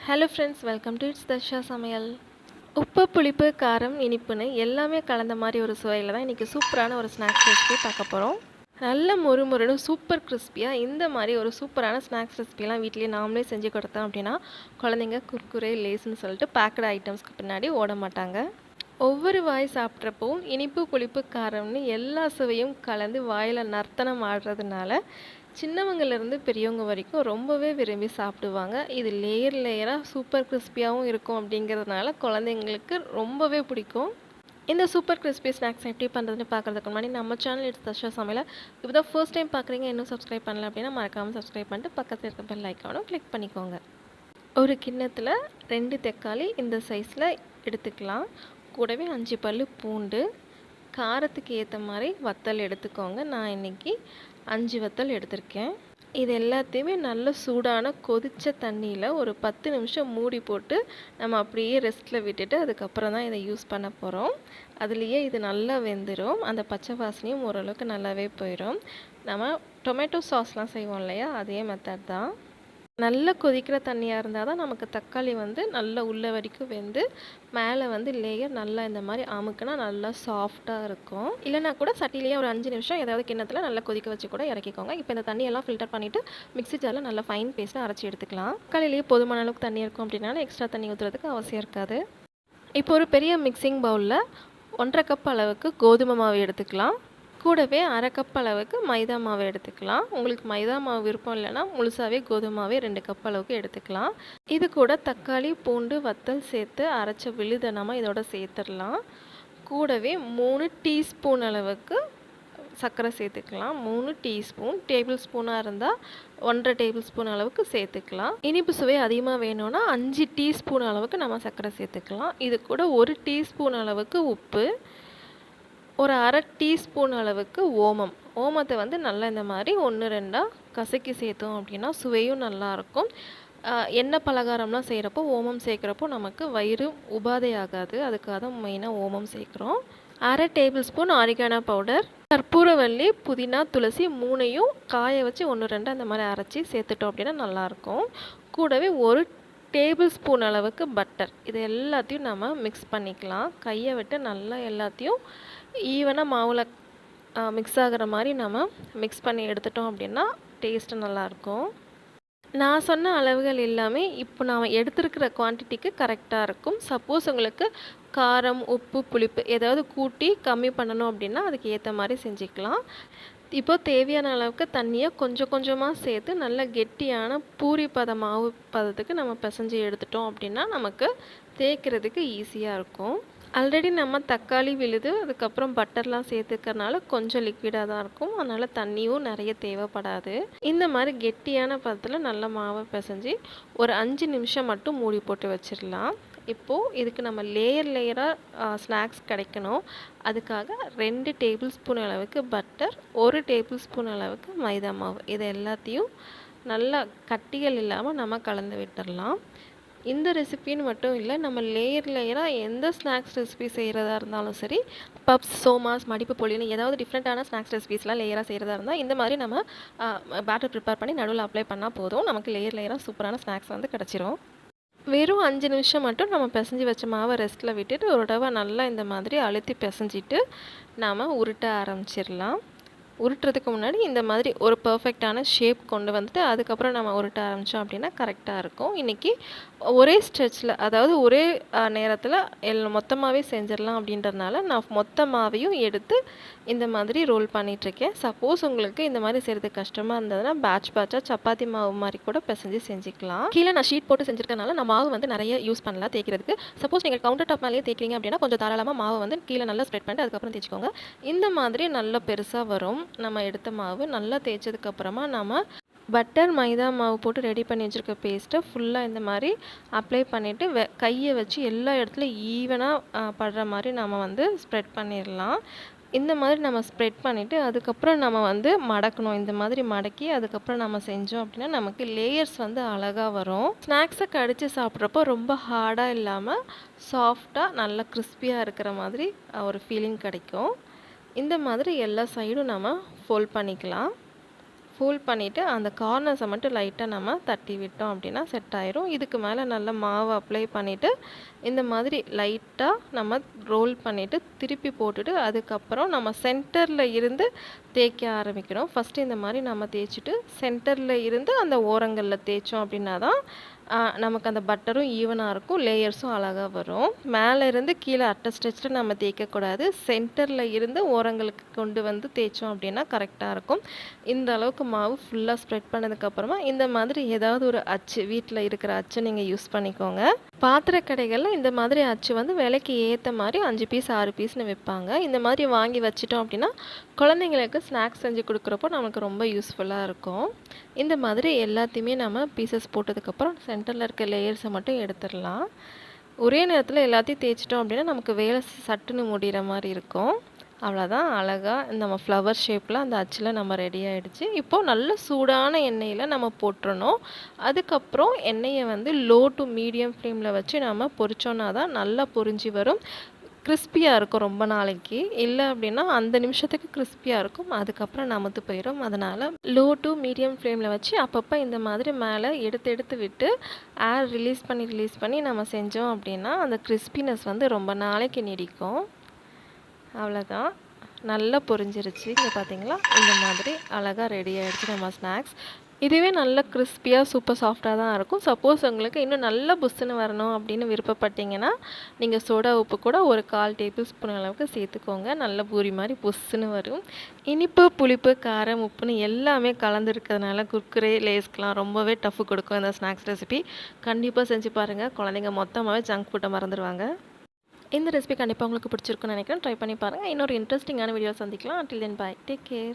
Hello friends, welcome to it's Darsha சமையல். உப்பு, புளிப்பு, காரம், இனிப்புன்னு எல்லாமே கலந்த மாதிரி ஒரு சுவையில் தான் இன்றைக்கி சூப்பரான ஒரு ஸ்நாக்ஸ் ரெசிபி பார்க்க போகிறோம். நல்ல மொறுமொறுன்னு சூப்பர் கிறிஸ்பியாக இந்த மாதிரி ஒரு சூப்பரான ஸ்நாக்ஸ் ரெசிபிலாம் வீட்லேயே நாமளே செஞ்சு கொடுத்தோம் அப்படின்னா குழந்தைங்க குர்குரே, லேஸ்ன்னு சொல்லிட்டு பேக்கடு ஐட்டம்ஸ்க்கு பின்னாடி ஓட மாட்டாங்க. ஒவ்வொரு வாய் சாப்பிட்றப்பவும் இனிப்பு, புளிப்பு, காரம்னு எல்லா சுவையும் கலந்து வாயில் நர்த்தனம் ஆடுறதுனால சின்னவங்கலேருந்து பெரியவங்க வரைக்கும் ரொம்பவே விரும்பி சாப்பிடுவாங்க. இது லேயர் லேயராக சூப்பர் கிறிஸ்பியாகவும் இருக்கும் அப்படிங்கிறதுனால குழந்தைங்களுக்கு ரொம்பவே பிடிக்கும். இந்த சூப்பர் கிறிஸ்பி ஸ்நாக்ஸ் எப்படி பண்ணுறதுன்னு பார்க்குறதுக்கு முன்னாடி நம்ம சேனல் இட்ஸ் தர்ஷா சமையலை இப்போ தான் ஃபர்ஸ்ட் டைம் பார்க்குறீங்க, இன்னும் சப்ஸ்கிரைப் பண்ணல அப்படின்னா மறக்காமல் சப்ஸ்கிரைப் பண்ணிட்டு பக்கத்தில் இருக்க பெல் ஐக்கானும் கிளிக் பண்ணிக்கோங்க. ஒரு கிண்ணத்தில் 2 தக்காளி இந்த சைஸில் எடுத்துக்கலாம். கூடவே 5 பல் பூண்டு, காரத்துக்கு ஏற்ற மாதிரி வத்தல் எடுத்துக்கோங்க. நான் இன்றைக்கி 5 வத்தல் எடுத்திருக்கேன். இது எல்லாத்தையுமே நல்ல சூடான கொதித்த தண்ணியில் ஒரு 10 நிமிஷம் மூடி போட்டு நம்ம அப்படியே ரெஸ்ட்டில் விட்டுட்டு அதுக்கப்புறம் தான் இதை யூஸ் பண்ண போகிறோம். அதுலேயே இது நல்லா வெந்துடும். அந்த பச்சை வாசனையும் ஓரளவுக்கு நல்லாவே போயிடும். நம்ம டொமேட்டோ சாஸ்லாம் செய்வோம் இல்லையா, அதே மெத்தட் தான். நல்லா கொதிக்கிற தண்ணியாக இருந்தால் தான் நமக்கு தக்காளி நல்லா உள்ள வரைக்கும் வெந்து மேலே லேயர் நல்லா இந்த மாதிரி அமுக்குனா நல்லா சாஃப்டாக இருக்கும். இல்லைனா கூட சட்டிலேயே ஒரு 5 நிமிஷம் ஏதாவது கிண்ணத்தில் நல்லா கொதிக்க வச்சு கூட இறக்கிக்கோங்க. இப்போ இந்த தண்ணியெல்லாம் ஃபில்டர் பண்ணிவிட்டு மிக்ஸி ஜாரில் நல்லா ஃபைன் பேஸ்ட்டாக அரைச்சி எடுத்துக்கலாம். தக்காளிலேயே போதுமான அளவுக்கு தண்ணி இருக்கும் அப்படின்னால எக்ஸ்ட்ரா தண்ணி ஊற்றுறதுக்கு அவசியம் இருக்காது. இப்போ ஒரு பெரிய மிக்சிங் பவுலில் 1.5 கப் அளவுக்கு கோதுமை மாவு எடுத்துக்கலாம். கூடவே 1/2 கப் அளவுக்கு மைதா மாவு எடுத்துக்கலாம். உங்களுக்கு மைதா மாவு விருப்பம் இல்லைன்னா முழுசாகவே கோதுமை மாவே 2 கப் அளவுக்கு எடுத்துக்கலாம். இது கூட தக்காளி, பூண்டு, வத்தல் சேர்த்து அரைச்ச விழுதை நம்ம இதோட சேர்த்துடலாம். கூடவே 3 டீஸ்பூன் அளவுக்கு சர்க்கரை சேர்த்துக்கலாம். 3 டீஸ்பூன், டேபிள் ஸ்பூனாக இருந்தால் 1.5 டேபிள் ஸ்பூன் அளவுக்கு சேர்த்துக்கலாம். இனிப்பு சுவை அதிகமாக வேணும்னா 5 டீஸ்பூன் அளவுக்கு நம்ம சர்க்கரை சேர்த்துக்கலாம். இது கூட 1 டீஸ்பூன் அளவுக்கு உப்பு, ஒரு 1/2 டீஸ்பூன் அளவுக்கு ஓமத்தை நல்லா இந்த மாதிரி 1-2 கசக்கி சேர்த்தோம் அப்படின்னா சுவையும் நல்லாயிருக்கும். எண்ணெய் பலகாரம்லாம் செய்கிறப்போ ஓமம் சேர்க்குறப்போ நமக்கு வயிறு உபாதை ஆகாது. அதுக்காக தான் மெயினாக ஓமம் சேர்க்குறோம். 1/2 டேபிள் ஸ்பூன் ஆரிகானோ பவுடர், கற்பூரவள்ளி, புதினா, துளசி 3ஐயும் காய வச்சு 1-2 அந்த மாதிரி அரைச்சி சேர்த்துட்டோம் அப்படின்னா நல்லாயிருக்கும். கூடவே 1 டேபிள் ஸ்பூன் அளவுக்கு பட்டர், இது எல்லாத்தையும் நம்ம மிக்ஸ் பண்ணிக்கலாம். கையை விட்டு நல்லா எல்லாத்தையும் ஈவனாக மாவில் மிக்ஸ் ஆகிற மாதிரி நம்ம மிக்ஸ் பண்ணி எடுத்துட்டோம் அப்படின்னா டேஸ்ட்டு நல்லாயிருக்கும். நான் சொன்ன அளவுகள் எல்லாமே இப்போ நான் எடுத்துருக்கிற குவான்டிட்டிக்கு கரெக்டாக இருக்கும். சப்போஸ் உங்களுக்கு காரம், உப்பு, புளிப்பு ஏதாவது கூட்டி கம்மி பண்ணணும் அப்படின்னா அதுக்கு ஏற்ற மாதிரி செஞ்சுக்கலாம். இப்போ தேவையான அளவுக்கு தண்ணியை கொஞ்சம் கொஞ்சமாக சேர்த்து நல்ல கெட்டியான பூரி மாவு பதத்துக்கு நம்ம பிசைஞ்சு எடுத்துட்டோம் அப்படின்னா நமக்கு தேய்க்கிறதுக்கு ஈஸியாக இருக்கும். ஆல்ரெடி நம்ம தக்காளி விழுது அதுக்கப்புறம் பட்டர்லாம் சேர்த்துக்கிறனால கொஞ்சம் லிக்விடாக தான் இருக்கும். அதனால் தண்ணியும் நிறைய தேவைப்படாது. இந்த மாதிரி கெட்டியான பதத்தில் நல்ல மாவை பிசைஞ்சு ஒரு 5 நிமிஷம் மட்டும் மூடி போட்டு வச்சிடலாம். இப்போது இதுக்கு நம்ம லேயராக ஸ்நாக்ஸ் கிடைக்கணும். அதுக்காக 2 டேபிள் ஸ்பூன் அளவுக்கு பட்டர், 1 டேபிள் ஸ்பூன் அளவுக்கு மைதா மாவு, இது எல்லாத்தையும் நல்லா கட்டிகள் இல்லாமல் நம்ம கலந்து விட்டுடலாம். இந்த ரெசிபின்னு மட்டும் இல்லை, நம்ம லேயராக எந்த ஸ்நாக்ஸ் ரெசிபி செய்கிறதா இருந்தாலும் சரி, பப்ஸ், சோமாஸ், மடிப்பு பொழின்னு ஏதாவது டிஃப்ரெண்ட்டான ஸ்நாக்ஸ் ரெசிபிஸ்லாம் லேயராக செய்கிறதா இருந்தால் இந்த மாதிரி நம்ம பேட்டர் ப்ரிப்பேர் பண்ணி நடுவில் அப்ளை பண்ணால் போதும். நமக்கு லேயராக சூப்பரான ஸ்நாக்ஸ் கிடச்சிரும். வெறும் 5 நிமிஷம் மட்டும் நம்ம பிசைஞ்சு வச்ச மாவை ரெஸ்ட்டில் விட்டுட்டு ஒரு தடவை நல்லா இந்த மாதிரி அழுத்தி பிசைஞ்சிட்டு நாம் உருட்ட ஆரம்பிச்சிடலாம். உருட்டுறதுக்கு முன்னாடி இந்த மாதிரி ஒரு பர்ஃபெக்டான ஷேப் கொண்டு வந்துட்டு அதுக்கப்புறம் நம்ம உருட்ட ஆரம்பித்தோம் அப்படின்னா கரெக்டாக இருக்கும். இன்றைக்கி ஒரே ஸ்ட்ரெச்சில், அதாவது ஒரே நேரத்தில் மொத்தமாகவே செஞ்சிடலாம் அப்படின்றதுனால நான் மொத்தமாகவையும் எடுத்து இந்த மாதிரி ரோல் பண்ணிகிட்ருக்கேன். சப்போஸ் உங்களுக்கு இந்த மாதிரி செய்கிறது கஷ்டமாக இருந்ததுன்னா பேட்சாக சப்பாத்தி மாவு மாதிரி கூட பிசைஞ்சு செஞ்சுக்கலாம். கீழே நான் ஷீட் போட்டு செஞ்சுருக்கனால நான் மாவு நிறைய யூஸ் பண்ணலாம் தேய்க்கிறதுக்கு. சப்போஸ் நீங்கள் கவுண்டர் டாப் மேலேயே தேய்க்கிறீங்க அப்படின்னா கொஞ்சம் தாராளமாக மாவு கீழே நல்லா ஸ்ப்ரெட் பண்ணிட்டு அதுக்கப்புறம் தேய்ச்சிக்கோங்க. இந்த மாதிரி நல்லா பெருசாக வரும். நம்ம எடுத்த மாவு நல்லா தேய்ச்சதுக்கப்புறமா நம்ம பட்டர், மைதா மாவு போட்டு ரெடி பண்ணி வச்சுருக்க பேஸ்ட்டை ஃபுல்லாக இந்த மாதிரி அப்ளை பண்ணிவிட்டு கையை வச்சு எல்லா இடத்துலையும் ஈவனாக படுற மாதிரி நம்ம ஸ்ப்ரெட் பண்ணிடலாம். இந்த மாதிரி நம்ம ஸ்ப்ரெட் பண்ணிவிட்டு அதுக்கப்புறம் நம்ம மடக்கணும். இந்த மாதிரி மடக்கி அதுக்கப்புறம் நம்ம செஞ்சோம் அப்படின்னா நமக்கு லேயர்ஸ் அழகாக வரும். ஸ்நாக்ஸை கடித்து சாப்பிட்றப்போ ரொம்ப ஹார்டாக இல்லாமல் சாஃப்டாக நல்லா கிறிஸ்பியாக இருக்கிற மாதிரி ஒரு ஃபீலிங் கிடைக்கும். இந்த மாதிரி எல்லா சைடும் நம்ம ஃபோல்ட் பண்ணிக்கலாம். ஃபோல்ட் பண்ணிவிட்டு அந்த கார்னர்ஸை மட்டும் லைட்டாக நம்ம தட்டி விட்டோம் அப்படின்னா செட் ஆயிரும். இதுக்கு மேலே நல்லா மாவு அப்ளை பண்ணிவிட்டு இந்த மாதிரி லைட்டாக நம்ம ரோல் பண்ணிவிட்டு திருப்பி போட்டுட்டு அதுக்கப்புறம் நம்ம சென்டரில் இருந்து தேய்க்க ஆரம்பிக்கணும். ஃபஸ்ட்டு இந்த மாதிரி நம்ம தேய்ச்சிட்டு சென்டரில் இருந்து அந்த ஓரங்களில் தேய்ச்சோம் அப்படின்னா தான் நமக்கு அந்த பட்டரும் ஈவனாக இருக்கும், லேயர்ஸும் அழகாக வரும். மேலே இருந்து கீழே அட்டஸ்டச்சில் நம்ம தேய்க்கக்கூடாது, சென்டரில் இருந்து ஓரங்களுக்கு கொண்டு வந்து தேய்ச்சோம் அப்படின்னா கரெக்டாக இருக்கும். இந்த அளவுக்கு மாவு ஃபுல்லாக ஸ்ப்ரெட் பண்ணதுக்கப்புறமா இந்த மாதிரி ஏதாவது ஒரு அச்சு, வீட்டில் இருக்கிற அச்சு நீங்கள் யூஸ் பண்ணிக்கோங்க. பாத்திர கடைகளில் இந்த மாதிரி அச்சு வந்து விலைக்கு ஏற்ற மாதிரி 5 பீஸ் 6 பீஸ்னு விற்பாங்க. இந்த மாதிரி வாங்கி வச்சிட்டோம் அப்படின்னா குழந்தைங்களுக்கு ஸ்நாக்ஸ் செஞ்சு கொடுக்குறப்போ நமக்கு ரொம்ப யூஸ்ஃபுல்லாக இருக்கும். இந்த மாதிரி எல்லாத்தையுமே நம்ம பீசஸ் போட்டதுக்கப்புறம் சென்டரில் இருக்க லேயர்ஸை மட்டும் எடுத்துடலாம். ஒரே நேரத்தில் எல்லாத்தையும் தேய்ச்சிட்டோம் அப்படின்னா நமக்கு வேலை சட்டுன்னு முடிகிற மாதிரி இருக்கும். அவ்வளோதான், அழகாக நம்ம ஃப்ளவர் ஷேப்பில் அந்த அச்சில் நம்ம ரெடி ஆகிடுச்சு. இப்போது நல்ல சூடான எண்ணெயில் நம்ம போட்டுறணும். அதுக்கப்புறம் எண்ணெயை வந்து லோ டு மீடியம் ஃப்ளேமில் வச்சு நம்ம பொரிச்சோன்னா தான் நல்லா பொரிஞ்சு வரும். கிறிஸ்பியாக இருக்கும் ரொம்ப நாளைக்கு. இல்லை அப்படின்னா அந்த நிமிஷத்துக்கு கிறிஸ்பியாக இருக்கும், அதுக்கப்புறம் நமத்து போயிடும். அதனால் லோ டு மீடியம் ஃப்ளேமில் வச்சு அப்பப்போ இந்த மாதிரி மேலே எடுத்து விட்டு ஏர் ரிலீஸ் பண்ணி நம்ம செஞ்சோம் அப்படின்னா அந்த கிறிஸ்பினஸ் வந்து ரொம்ப நாளைக்கு நீடிக்கும். அவ்வளோதான், நல்லா பொரிஞ்சிருச்சு. இங்கே பார்த்தீங்களா, இந்த மாதிரி அழகாக ரெடி ஆகிடுச்சு நம்ம ஸ்நாக்ஸ். இதுவே நல்ல கிறிஸ்பியாக சூப்பர் சாஃப்டாக தான் இருக்கும். சப்போஸ் உங்களுக்கு இன்னும் நல்ல புஷ்ஷுன்னு வரணும் அப்படின்னு விருப்பப்பட்டீங்கன்னா நீங்கள் சோடா உப்பு கூட ஒரு 1/4 டேபிள் ஸ்பூன் அளவுக்கு சேர்த்துக்கோங்க. நல்ல பூரி மாதிரி புஷ்ஷுன்னு வரும். இனிப்பு, புளிப்பு, காரம், உப்புன்னு எல்லாமே கலந்துருக்கிறதுனால குர்குரே, லேஸ்க்கெலாம் ரொம்பவே டஃப் கொடுக்கும் இந்த ஸ்நாக்ஸ் ரெசிபி. கண்டிப்பாக செஞ்சு பாருங்கள், குழந்தைங்க மொத்தமாகவே ஜங்க் ஃபுட்டை மறந்துடுவாங்க. இந்த ரெசிபி கண்டிப்பாக உங்களுக்கு பிடிச்சிருக்குன்னு நினைக்கிறேன். ட்ரை பண்ணி பாருங்கள். இன்னொரு இன்ட்ரெஸ்டிங்கான வீடியோ சந்திக்கலாம். until then bye, take care.